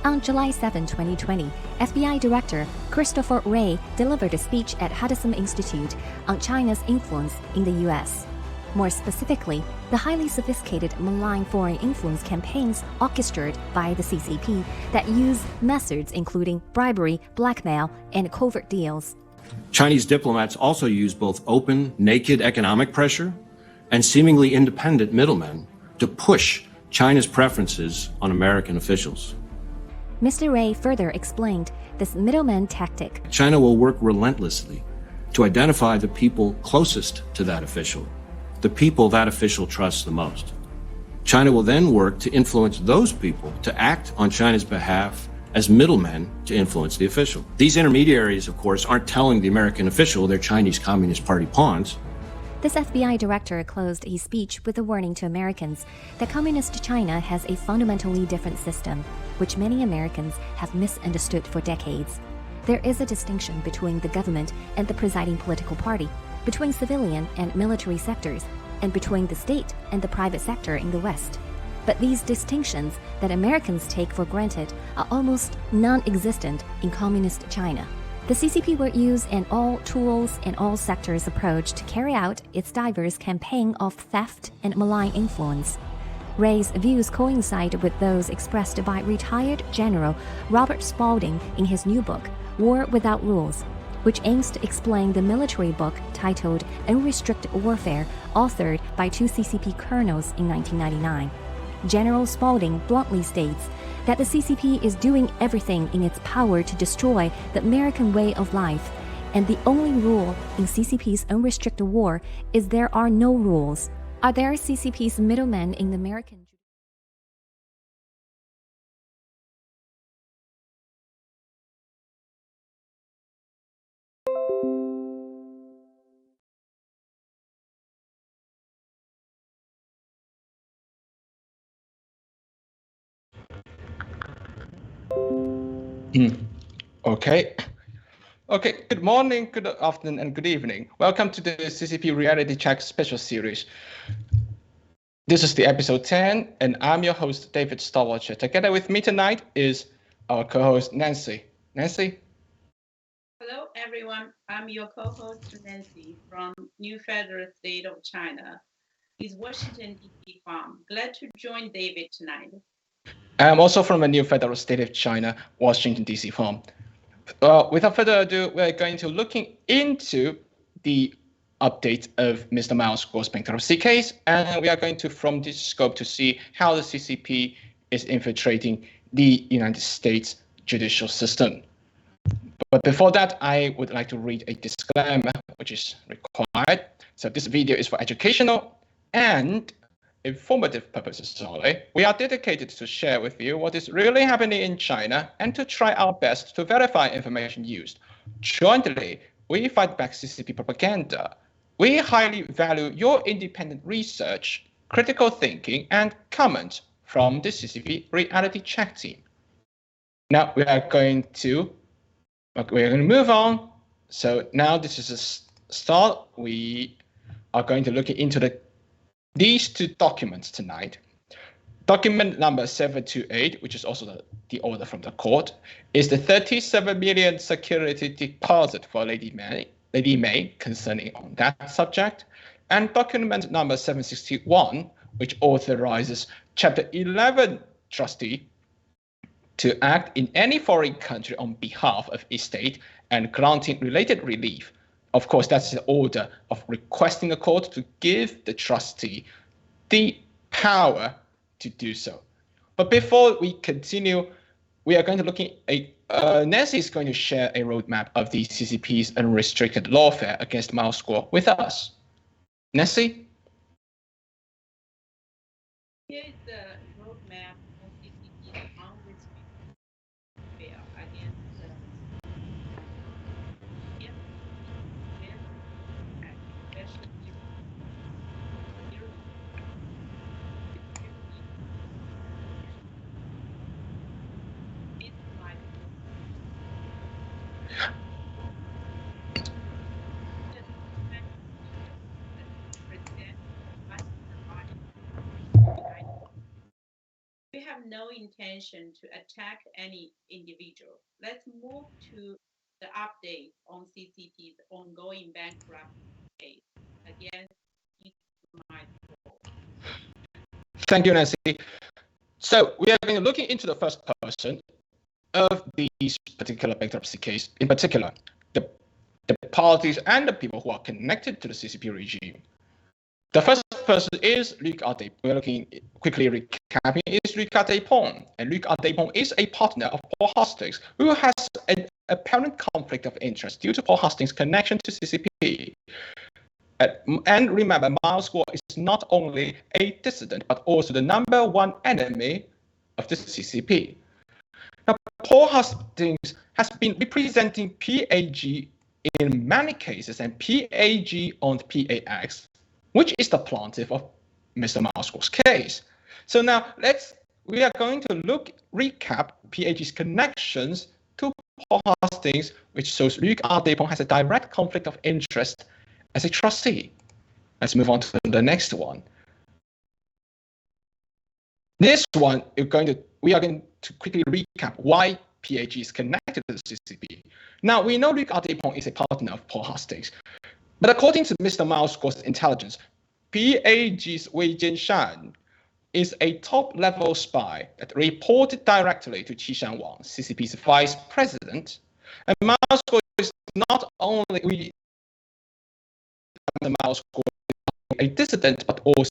On July 7, 2020, FBI Director Christopher Wray delivered a speech at Hudson Institute on China's influence in the U.S. More specifically, the highly sophisticated malign foreign influence campaigns orchestrated by the CCP that use methods including bribery, blackmail, and covert deals. Chinese diplomats also use both open, naked economic pressure and seemingly independent middlemen to push China's preferences on American officials. Mr. Wray further explained this middleman tactic. China will work relentlessly to identify the people closest to that official, the people that official trusts the most. China will then work to influence those people to act on China's behalf as middlemen to influence the official. These intermediaries, of course, aren't telling the American official they're Chinese Communist Party pawns. This FBI director closed his speech with a warning to Americans that Communist China has a fundamentally different system, which many Americans have misunderstood for decades. There is a distinction between the government and the presiding political party, between civilian and military sectors, and between the state and the private sector in the West. But these distinctions that Americans take for granted are almost non-existent in Communist China. The CCP will use an all-tools and all-sectors approach to carry out its diverse campaign of theft and malign influence. Wray's views coincide with those expressed by retired General Robert Spalding in his new book, War Without Rules, which aims to explain the military book titled Unrestricted Warfare, authored by two CCP colonels in 1999. General Spalding bluntly states that the CCP is doing everything in its power to destroy the American way of life, and the only rule in CCP's unrestricted war is there are no rules. Are there CCP's middlemen in the American? Okay. Good morning, good afternoon, and good evening. Welcome to the CCP Reality Check special series. This is the episode 10, and I'm your host, David Starwatcher. Together with me tonight is our co-host, Nancy. Nancy? Hello, everyone. I'm your co-host, Nancy, from New Federal State of China. It's Washington, D.C. farm. Glad to join David tonight. I'm also from the New Federal State of China, Washington, D.C. farm. Without further ado, we're going to looking into the update of Mr. Miles Guo's bankruptcy case, and we are going to, from this scope, to see how the CCP is infiltrating the United States judicial system. But before that, I would like to read a disclaimer, which is required. So this video is for educational and informative purposes only. We are dedicated to share with you what is really happening in China and to try our best to verify information used. Jointly, we fight back CCP propaganda. We highly value your independent research, critical thinking, and comments from the CCP Reality Check team. Now we are going to move on. So now this is a start. We are going to look into these two documents tonight. Document number 728, which is also the order from the court, is the 37 million security deposit for Lady May concerning on that subject. And document number 761, which authorizes Chapter 11 trustee to act in any foreign country on behalf of a state and granting related relief. Of course, that's the order of requesting the court to give the trustee the power to do so. But before we continue, we are going to look at Nancy is going to share a roadmap of the CCP's unrestricted lawfare against Miles Guo with us. Nancy? Here is the roadmap of CCP's unrestricted lawfare against We have no intention to attack any individual. Let's move to the update on CCP's ongoing bankruptcy case against Miles Guo. Thank you, Nancy. So we are going to look into the first person of these particular bankruptcy case, in particular, the parties and the people who are connected to the CCP regime. The first person is Luc Despins. We're looking quickly recapping is Luc Despins. And Luc Despins is a partner of Paul Hastings who has an apparent conflict of interest due to Paul Hastings' connection to CCP. And remember, Miles Guo is not only a dissident, but also the #1 enemy of the CCP. Now, Paul Hastings has been representing PAG in many cases, and PAG owned PAX, which is the plaintiff of Mr. Miles Guo's case. So now we are going to recap PAG's connections to Paul Hastings, which shows Luc Despins has a direct conflict of interest as a trustee. Let's move on to the next one. This one, we are going to quickly recap why PAG is connected to the CCP. Now, we know Luc Despins is a partner of Paul Hastings, but according to Mr. Miles Guo's intelligence, PAG's Wei Jianshan is a top-level spy that reported directly to Qishan Wang, CCP's vice president. And Miles Guo is not only Miles Guo is a dissident, but also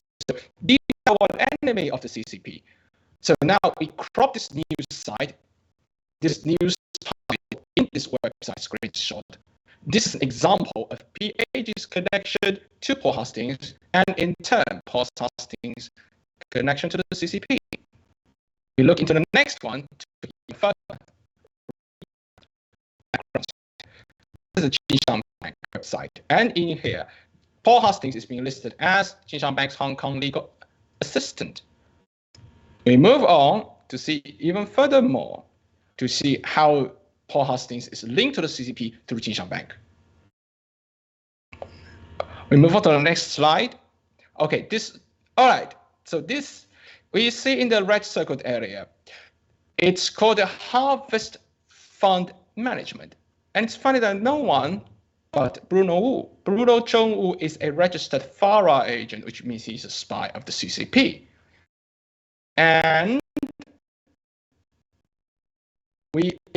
the enemy of the CCP. So now we crop this news site, this news in this website screenshot. This is an example of PAG's connection to Paul Hastings, and in turn, Paul Hastings' connection to the CCP. We look into the next one to get further. This is the Qishan Bank website, and in here, Paul Hastings is being listed as Qishan Bank's Hong Kong legal assistant. We move on to see even furthermore to see how Paul Hastings is linked to the CCP through Qishan Bank. We move on to the next slide. Okay, all right. So this we see in the red circled area. It's called the Harvest Fund Management, and it's funny that no one but Bruno Wu. Bruno Chong Wu is a registered FARA agent, which means he's a spy of the CCP. And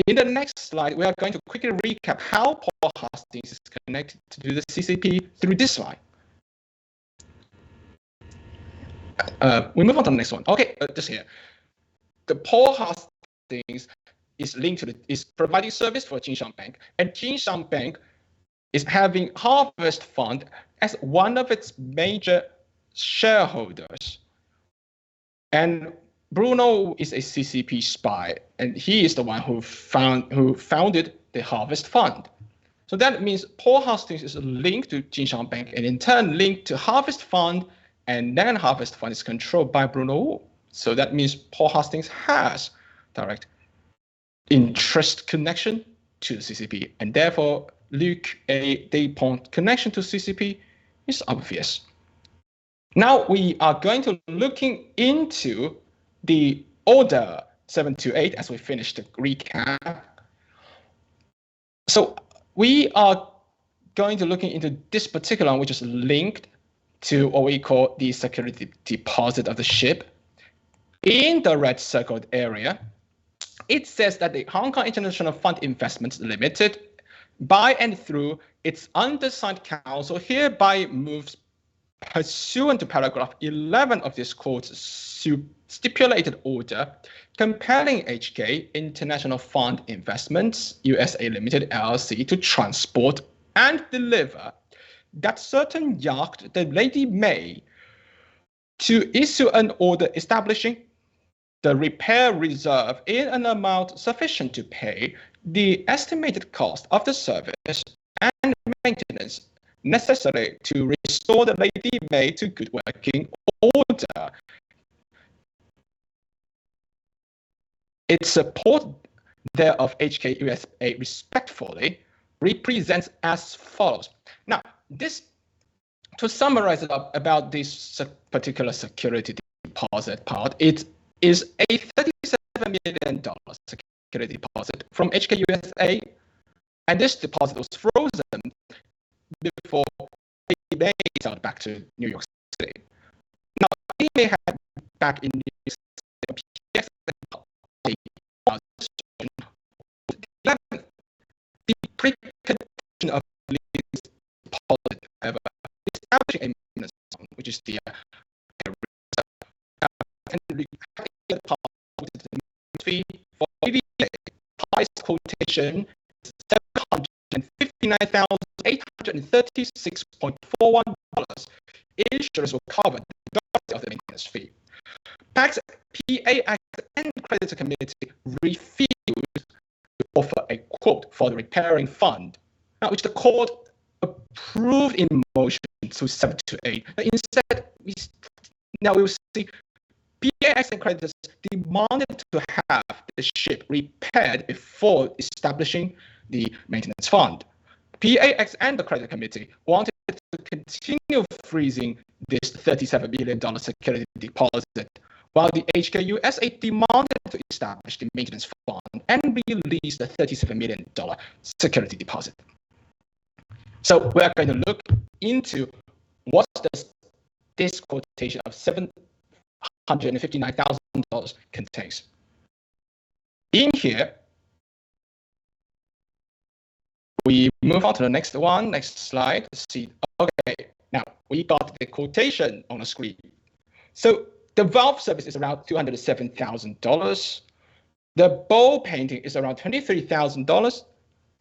in the next slide, we are going to quickly recap how Paul Hastings is connected to the CCP through this slide. We move on to the next one. Okay, just here. The Paul Hastings is linked to is providing service for Qishan Bank, and Qishan Bank is having Harvest Fund as one of its major shareholders. And Bruno is a CCP spy, and he is the one who founded the Harvest Fund. So that means Paul Hastings is linked to Qishan Bank, and in turn linked to Harvest Fund, and then Harvest Fund is controlled by Bruno Wu. So that means Paul Hastings has direct interest connection to the CCP, and therefore Luc Despins' connection to CCP is obvious. Now we are going to looking into the order 728 as we finish the recap. So we are going to looking into this particular one, which is linked to what we call the security deposit of the ship. In the red circled area, it says that the Hong Kong International Fund Investments Limited, by and through its undersigned counsel, hereby moves pursuant to paragraph 11 of this court's stipulated order, compelling HK International Fund Investments USA Limited LLC to transport and deliver that certain yacht, the Lady May, to issue an order establishing the repair reserve in an amount sufficient to pay the estimated cost of the service and maintenance necessary to restore the Lady May to good working order. Its support thereof HK USA respectfully represents as follows. Now, this, to summarize it up about this particular security deposit part, is a $37 million security deposit from HKUSA, and this deposit was frozen before it may sell back to New York City. Now, we may have back in New York City, PX the precondition of this deposit ever establishing a maintenance fund, which is the fee for AVA highest quotation is $759,836.41. Insurance will cover the majority of the maintenance fee. PAX, PAX and creditor committee refused to offer a quote for the repairing fund, which the court approved in motion to 7 to 8. But instead, we will see PAX and creditors demanded to have the ship repaired before establishing the maintenance fund. PAX and the credit committee wanted to continue freezing this $37 million security deposit, while the HKUSA demanded to establish the maintenance fund and release the $37 million security deposit. So we're going to look into what does this quotation of $759,000 contains. In here, we move on to the next one, next slide. Let's see. Okay, now we got the quotation on the screen. So the valve service is around $207,000. The bowl painting is around $23,000.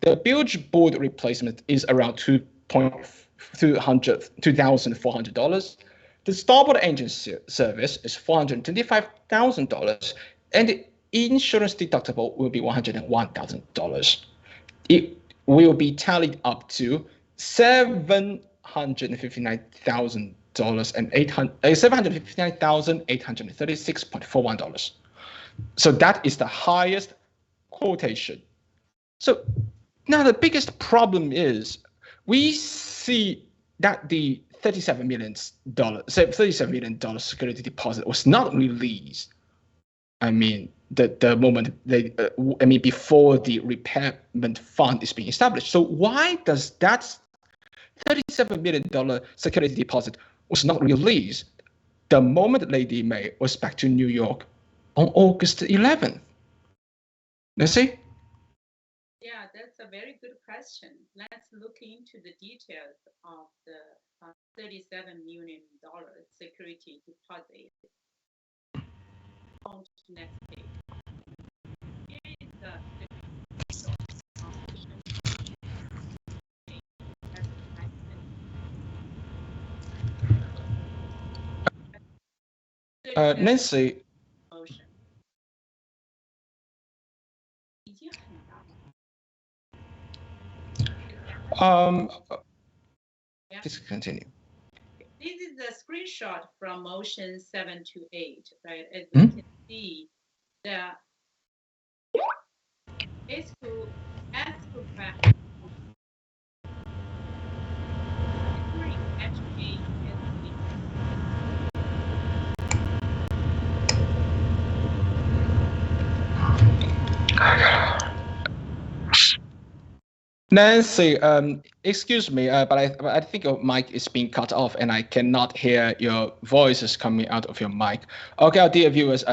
The bilge board replacement is around $2,400. The starboard engine service is $425,000, and the insurance deductible will be $101,000. It will be tallied up to $759,836.41. So that is the highest quotation. So now the biggest problem is we see that the $37 million security deposit was not released. I mean, the moment they, before the repairment fund is being established. So why does that $37 million security deposit was not released the moment Lady May was back to New York on August 11th? Let's see. Yeah, that's a very good question. Let's look into the details of the $37 million security deposit. On to the next page. Here is the Nancy. motion. Please continue. This is a screenshot from motion 7 to 8, right? As we can see, the escrow back actually Nancy, excuse me, but I think your mic is being cut off and I cannot hear your voices coming out of your mic. Okay, our dear viewers,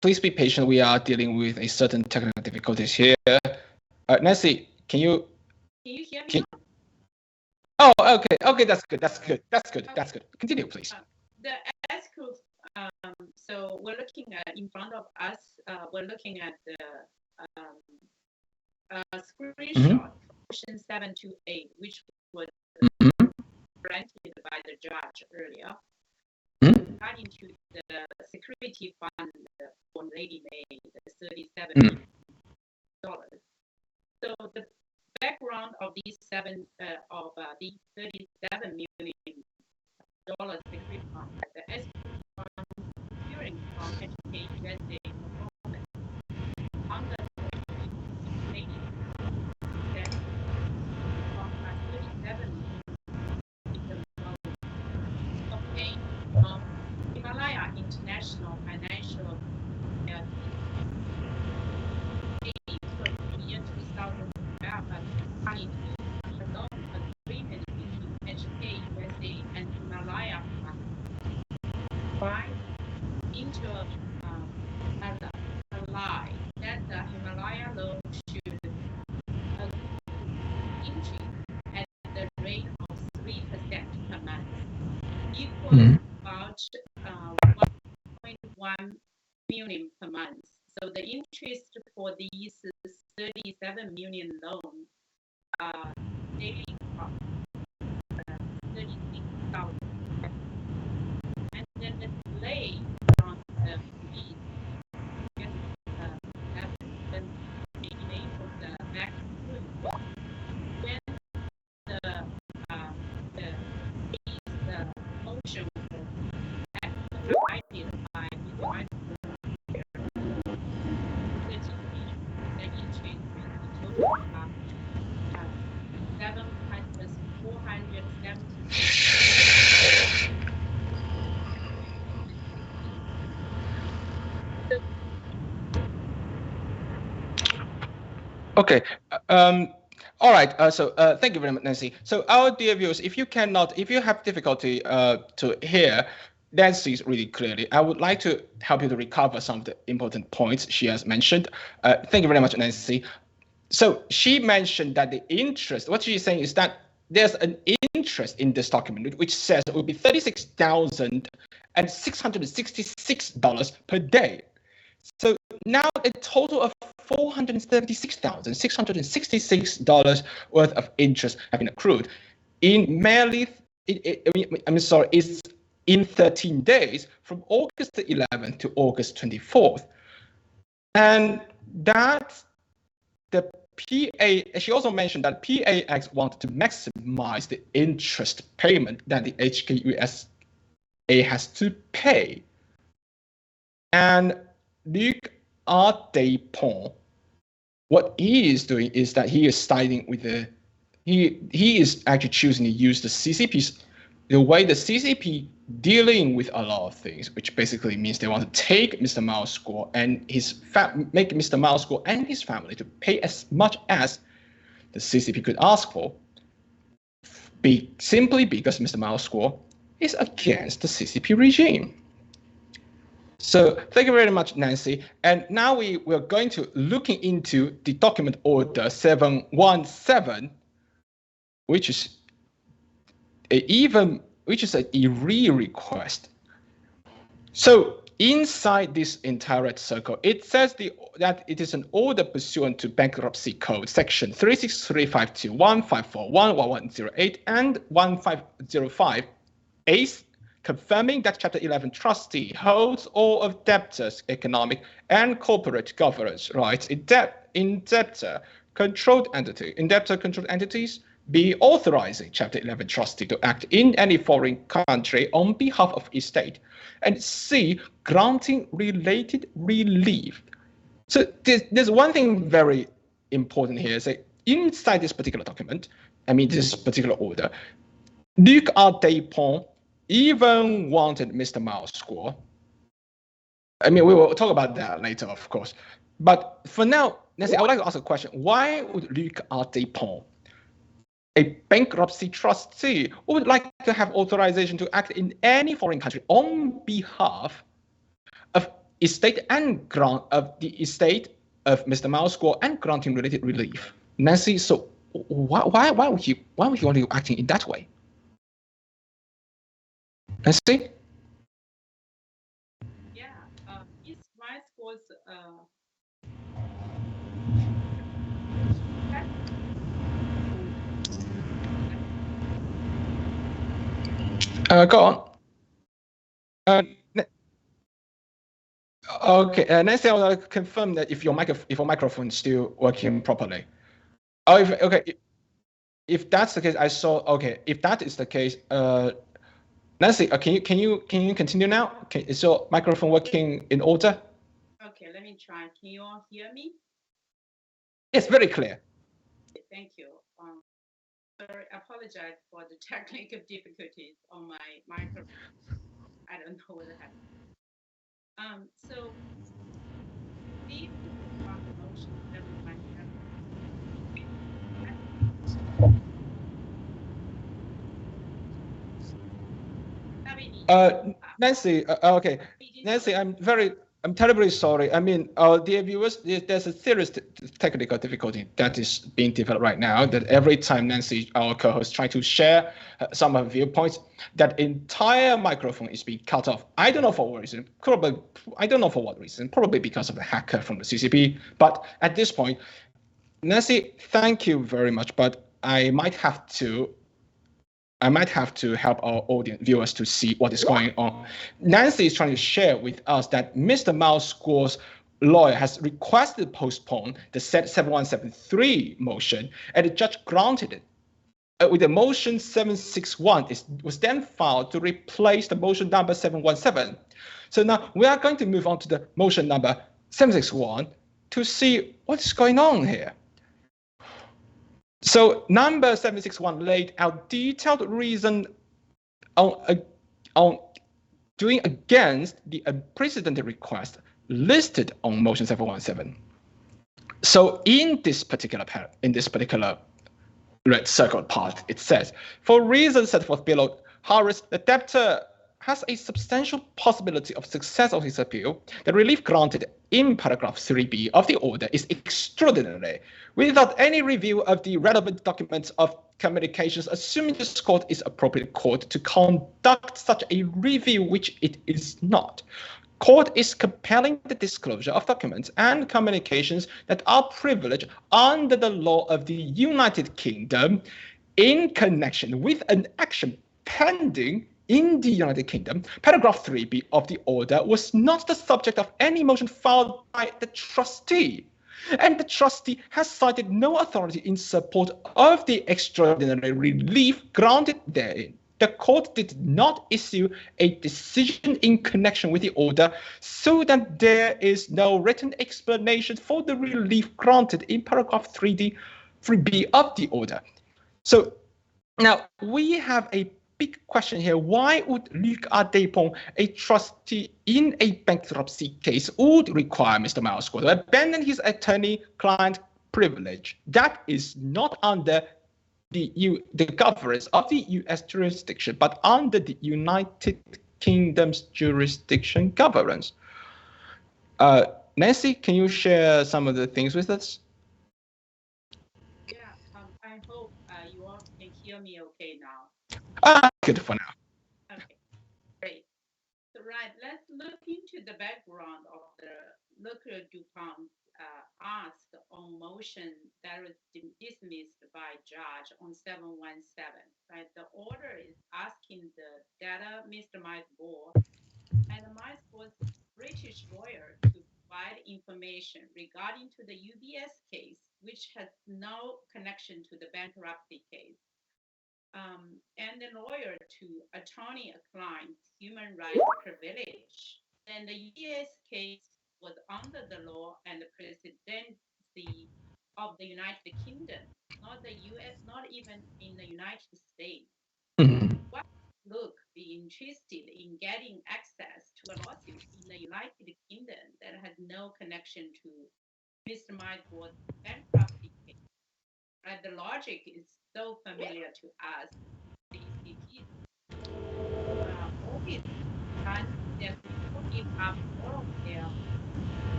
please be patient. We are dealing with a certain technical difficulties here. Nancy, can you hear me? Oh, okay, that's good. Continue, please. The escrow, so we're looking at, in front of us, we're looking at the screenshot, motion 7 to 8, which was granted by the judge earlier, regarding to the security fund for Lady May, the $37 million. So the background of these $37 million security fund, the escrow fund hearing from HKUSA performance under Himalaya International Financial into a lie that the Himalaya loan should increase at the rate of 3% per month, equal about 1.1 million per month. So the interest for these 37 million loans daily cost 36,000, and then the delay on the fees happens delay of the max when the motion provided by the interest total 470. Okay. All right. So thank you very much, Nancy. So our dear viewers, if you have difficulty to hear Nancy really clearly, I would like to help you to recover some of the important points she has mentioned. Thank you very much, Nancy. So she mentioned that the interest, what she's saying is that there's an interest in this document which says it will be $36,666 per day. So now a total of $436,666 worth of interest have been accrued in merely, it's in 13 days from August 11th to August 24th. And that the PA, she also mentioned that PAX wanted to maximize the interest payment that the HKUSA has to pay. And Luc Despins, what he is doing is that he is siding with he is actually choosing to use the CCP's, the way the CCP dealing with a lot of things, which basically means they want to take Mr. Miles Guo and make Mr. Miles Guo and his family to pay as much as the CCP could ask for, simply because Mr. Miles Guo is against the CCP regime. So thank you very much, Nancy. And now we're going to looking into the document order 717, which is an Eerie request. So inside this entire circle, it says that it is an order pursuant to Bankruptcy Code section 3635215411108 and 1505 8, confirming that Chapter 11 trustee holds all of debtors' economic and corporate governance rights in debtor-controlled entities, B, authorizing Chapter 11 trustee to act in any foreign country on behalf of estate, and C, granting related relief. So there's one thing very important here, is that inside this particular document, this particular order, Luc Despins even wanted Mr. Miles Guo. We will talk about that later, of course. But for now, Nancy, I would like to ask a question. Why would Luc Despins, a bankruptcy trustee, would like to have authorization to act in any foreign country on behalf of estate and grant of the estate of Mr. Miles Guo and granting related relief? Nancy, so why would he want to acting in that way? Nancy? Yeah, his rights was Go on. Okay, Nancy, I want to confirm that if your microphone is still working properly. Oh, if that's the case, if that is the case, Nancy, can you continue now? Is your microphone working in order? Okay, let me try. Can you all hear me? Yes, very clear. Thank you. Sorry, I apologize for the technical difficulties on my microphone. I don't know what happened. So these are the motions that we might have. Nancy, okay. Nancy, I'm terribly sorry. I mean, dear viewers, there's a serious technical difficulty that is being developed right now. That every time Nancy, our co-host, try to share some of her viewpoints, that entire microphone is being cut off. I don't know for what reason. Probably, I don't know for what reason. Probably because of the hacker from the CCP. But at this point, Nancy, thank you very much. But I might have to help our audience viewers to see what is going on. Nancy is trying to share with us that Mr. Miles Guo's lawyer has requested to postpone the 7173 motion, and the judge granted it. With the motion 761 was then filed to replace the motion number 717. So now we are going to move on to the motion number 761 to see what's going on here. So number 761 laid out detailed reason on doing against the unprecedented request listed on motion 717. So in this particular red circled part, it says, for reasons set forth below, Harris, the debtor has a substantial possibility of success of his appeal. The relief granted in paragraph 3b of the order is extraordinary, without any review of the relevant documents of communications, assuming this court is appropriate court to conduct such a review, which it is not. Court is compelling the disclosure of documents and communications that are privileged under the law of the United Kingdom in connection with an action pending in the United Kingdom. Paragraph 3b of the order was not the subject of any motion filed by the trustee, and the trustee has cited no authority in support of the extraordinary relief granted therein. The court did not issue a decision in connection with the order, so that there is no written explanation for the relief granted in paragraph 3b of the order. So now we have a big question here. Why would Luc Despins, a trustee in a bankruptcy case, would require Mr. Miles Guo to abandon his attorney-client privilege? That is not under the governance of the U.S. jurisdiction, but under the United Kingdom's jurisdiction governance. Nancy, can you share some of the things with us? Yeah, I hope you all can hear me okay now. Good for now. Okay, great. So right, let's look into the background of the Luc Despins ask on motion that was dismissed by judge on 717. Right, the order is asking the debtor, Mr. Miles Guo, and Miles Guo's British lawyer to provide information regarding to the UBS case, which has no connection to the bankruptcy case. And the lawyer to attorney-client human rights privilege. And the UBS case was under the law and the presidency of the United Kingdom, not the US, not even in the United States. Why would Luc be interested in getting access to a lawsuit in the United Kingdom that has no connection to Mr. Miles Guo's bankruptcy case? Right, the logic is so familiar to us. CCP always trying to give up all of their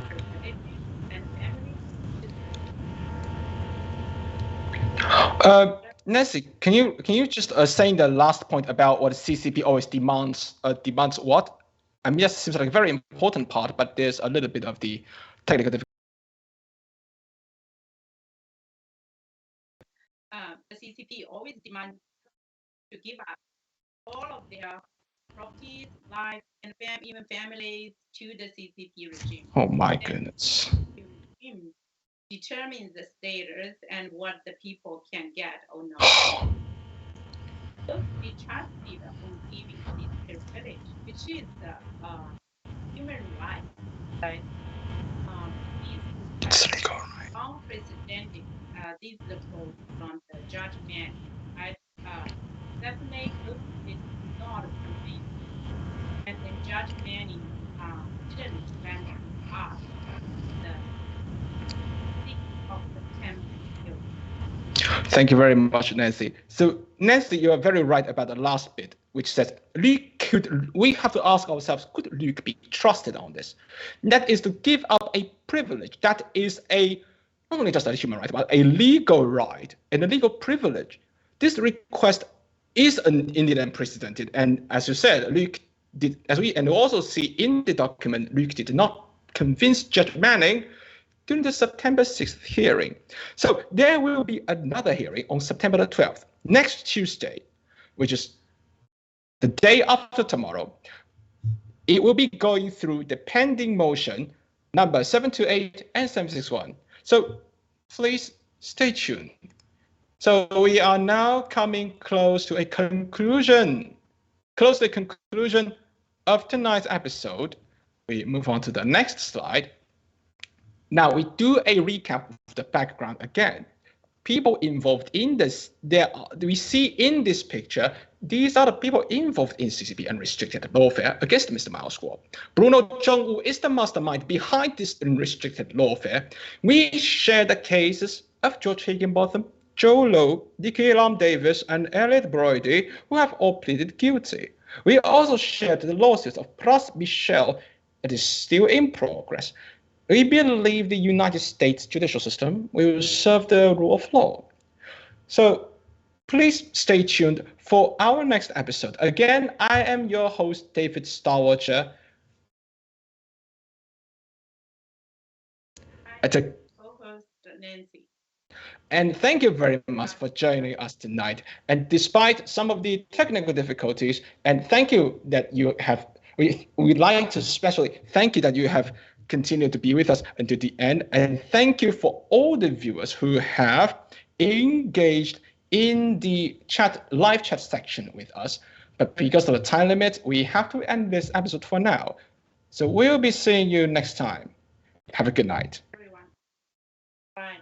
privileges and families. Nancy, can you just say the last point about what CCP always demands what? I mean, yes, it seems like a very important part, but there's a little bit of the technical difficulty. The CCP always demands to give up all of their properties, life, and even families to the CCP regime. Oh my goodness. The regime determines the status and what the people can get or not. So we trusted on giving this privilege, which is the human right. Right? It's legal, right? Unprecedented. This is the quote from the judgment. Right? Definitely, it's not complete. And then Judge Manning didn't grant us the 6th of September. Thank you very much, Nancy. So, Nancy, you are very right about the last bit, which says, we have to ask ourselves, could Luc be trusted on this? That is to give up a privilege that is not only just a human right, but a legal right and a legal privilege. This request is indeed unprecedented. And as you said, Luc did, and we also see in the document, Luc did not convince Judge Manning during the September 6th hearing. So there will be another hearing on September the 12th, next Tuesday, which is the day after tomorrow. It will be going through the pending motion number 728 and 761. So please stay tuned. So we are now coming close to a conclusion. Of tonight's episode. We move on to the next slide. Now we do a recap of the background again. People involved in this, we see in this picture, these are the people involved in CCP unrestricted lawfare against Mr. Miles Guo. Bruno Zhongwu is the mastermind behind this unrestricted lawfare. We share the cases of George Higginbotham, Joe Lowe, D.K. Lam Davis, and Elliot Brody, who have all pleaded guilty. We also shared the lawsuits of Pras Michel that is still in progress. We believe the United States judicial system will serve the rule of law. So please stay tuned for our next episode. Again, I am your host, David Starwatcher. Nancy. And thank you very much for joining us tonight. And despite some of the technical difficulties, and thank you that you have, we'd like to especially thank you that you have continued to be with us until the end. And thank you for all the viewers who have engaged in the live chat section with us. But because of the time limit, we have to end this episode for now. So we'll be seeing you next time. Have a good night. Everyone. Bye.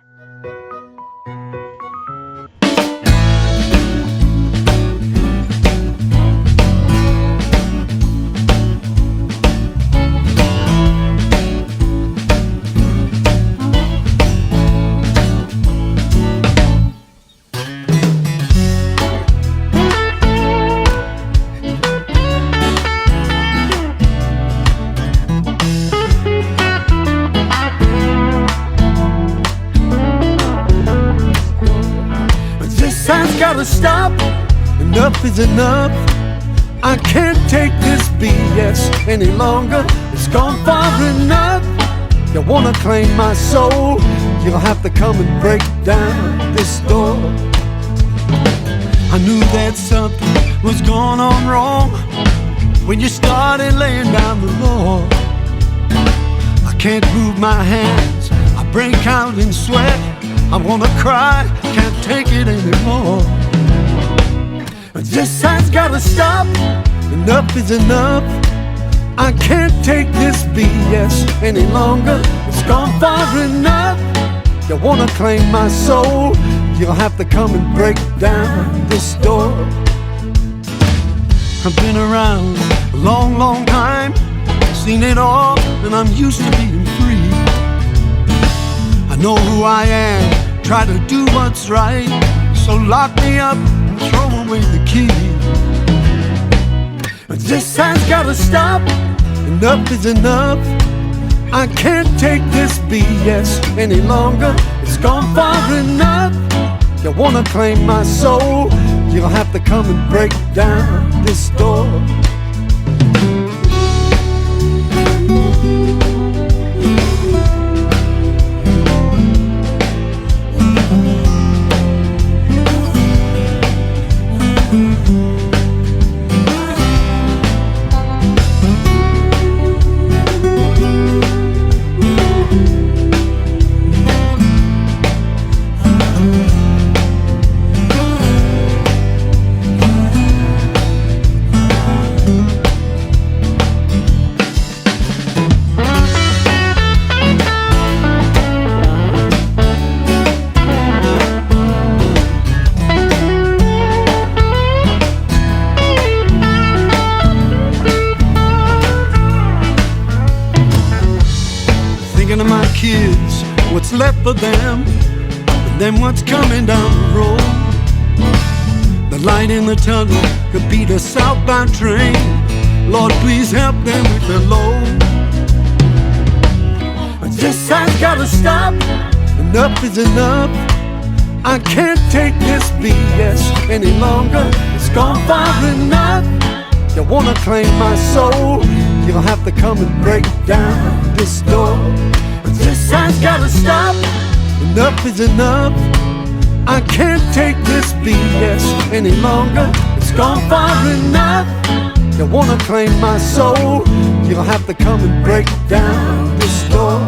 Gotta stop, enough is enough. I can't take this BS any longer. It's gone far enough. You wanna claim my soul, you'll have to come and break down this door. I knew that something was going on wrong when you started laying down the law. I can't move my hands, I break out in sweat. I wanna cry, can't take it anymore. This has gotta stop, enough is enough. I can't take this BS any longer. It's gone far enough. You wanna claim my soul, you'll have to come and break down this door. I've been around a long, long time, seen it all, and I'm used to being free. I know who I am, try to do what's right, so lock me up and throw away the key. This has gotta stop, enough is enough. I can't take this BS any longer. It's gone far enough. You wanna claim my soul, you'll have to come and break down this door. Thinking of my kids, what's left for them. then what's coming down the road? The light in the tunnel could be the southbound train. Lord, please help them with the load. This has gotta stop. Enough is enough. I can't take this BS any longer. It's gone far enough. You wanna claim my soul? You'll have to come and break down this door. This has gotta stop. Enough is enough. I can't take this BS any longer. It's gone far enough. You wanna claim my soul? You'll have to come and break down this door.